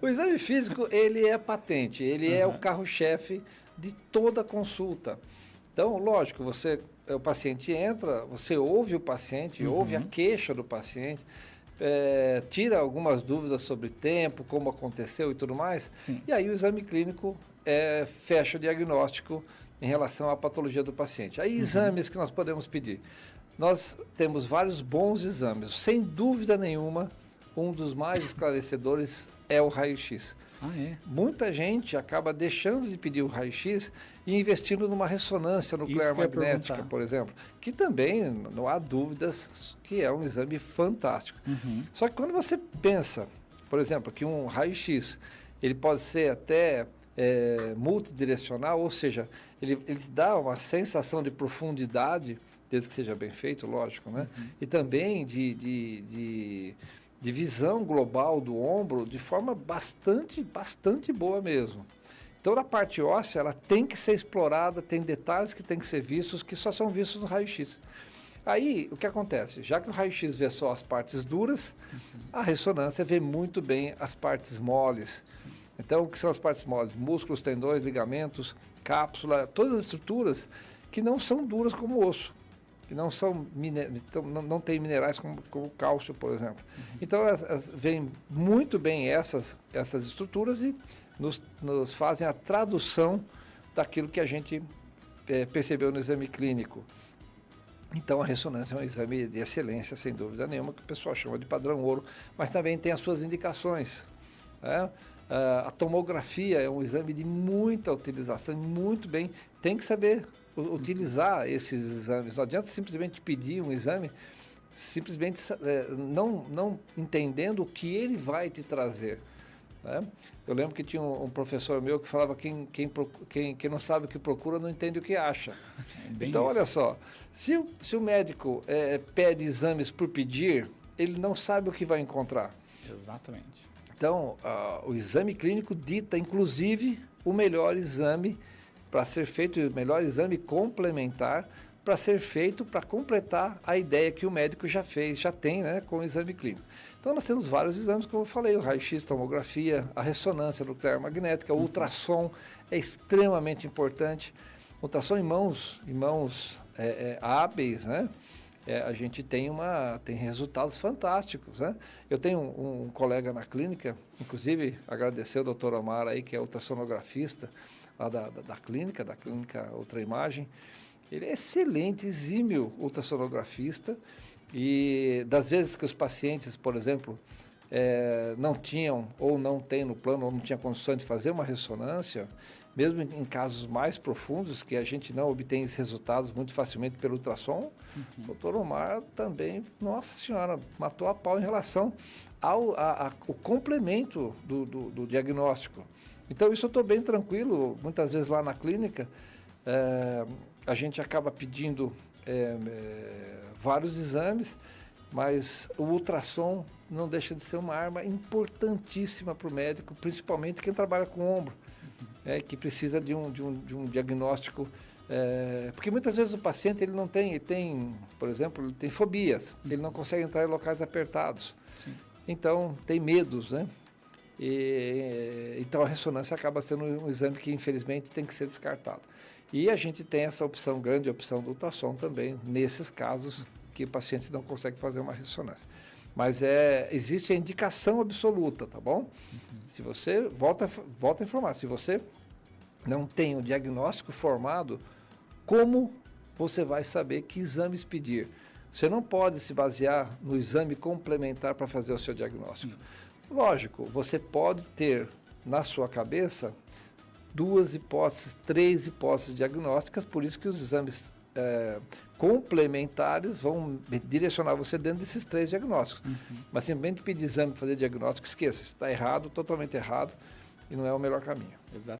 O exame físico, ele é patente, ele é o carro-chefe de toda consulta. Então, lógico, o paciente entra, você ouve o paciente, ouve a queixa do paciente, tira algumas dúvidas sobre tempo, como aconteceu e tudo mais, Sim. e aí o exame clínico fecha o diagnóstico em relação à patologia do paciente. Aí, exames que nós podemos pedir. Nós temos vários bons exames, sem dúvida nenhuma, um dos mais esclarecedores é o raio-x. Ah, é? Muita gente acaba deixando de pedir o raio-x e investindo numa ressonância nuclear magnética, por exemplo, que também, não há dúvidas, que é um exame fantástico. Só que quando você pensa, por exemplo, que um raio-x, ele pode ser até multidirecional, ou seja, ele dá uma sensação de profundidade, desde que seja bem feito, lógico, né? E também de visão global do ombro de forma bastante boa mesmo. Então, na parte óssea, ela tem que ser explorada, tem detalhes que tem que ser vistos, que só são vistos no raio-x. Aí, o que acontece? Já que o raio-x vê só as partes duras, a ressonância vê muito bem as partes moles. Sim. Então, o que são as partes moles? Músculos, tendões, ligamentos, cápsula, todas as estruturas que não são duras como o osso, que não não tem minerais como o cálcio, por exemplo. Então, veem muito bem essas estruturas e nos fazem a tradução daquilo que a gente percebeu no exame clínico. Então, a ressonância é um exame de excelência, sem dúvida nenhuma, que o pessoal chama de padrão ouro, mas também tem as suas indicações, né? A tomografia é um exame de muita utilização, muito bem, tem que saber utilizar esses exames. Não adianta simplesmente pedir um exame, simplesmente não entendendo o que ele vai te trazer, né? Eu lembro que tinha um professor meu que falava quem não sabe o que procura não entende o que acha. Então, olha só, se o médico pede exames por pedir, ele não sabe o que vai encontrar. Exatamente. Então, o exame clínico dita, inclusive, o melhor exame para ser feito, o melhor exame complementar para ser feito para completar a ideia que o médico já tem, né, com o exame clínico. Então, nós temos vários exames, como eu falei, o raio-x, tomografia, a ressonância nuclear magnética, o ultrassom é extremamente importante. Ultrassom em mãos hábeis, né? A gente tem resultados fantásticos, né? Eu tenho um colega na clínica, inclusive agradecer ao doutor Omar aí, que é ultrassonografista lá da clínica Ultraimagem. Ele é excelente, exímio ultrassonografista, e das vezes que os pacientes, por exemplo, não tinham ou não têm no plano, ou não tinha condições de fazer uma ressonância, mesmo em casos mais profundos, que a gente não obtém esses resultados muito facilmente pelo ultrassom, o doutor Omar também, nossa senhora, matou a pau em relação ao complemento do diagnóstico. Então, isso eu estou bem tranquilo. Muitas vezes lá na clínica, a gente acaba pedindo vários exames, mas o ultrassom não deixa de ser uma arma importantíssima para o médico, principalmente quem trabalha com ombro, que precisa de um diagnóstico, porque muitas vezes o paciente ele tem, por exemplo, ele tem fobias, ele não consegue entrar em locais apertados. Sim. Então tem medos, né? Então a ressonância acaba sendo um exame que infelizmente tem que ser descartado. E a gente tem essa opção, grande opção do ultrassom também, nesses casos que o paciente não consegue fazer uma ressonância. Mas existe a indicação absoluta, tá bom? Se você, volta a informar, se você não tem o diagnóstico formado, como você vai saber que exames pedir? Você não pode se basear no exame complementar para fazer o seu diagnóstico. Sim. Lógico, você pode ter na sua cabeça 2 hipóteses, 3 hipóteses diagnósticas, por isso que os exames complementares vão direcionar você dentro desses 3 diagnósticos. Mas simplesmente pedir exame para fazer diagnóstico, esqueça, está errado, totalmente errado, e não é o melhor caminho. Exato.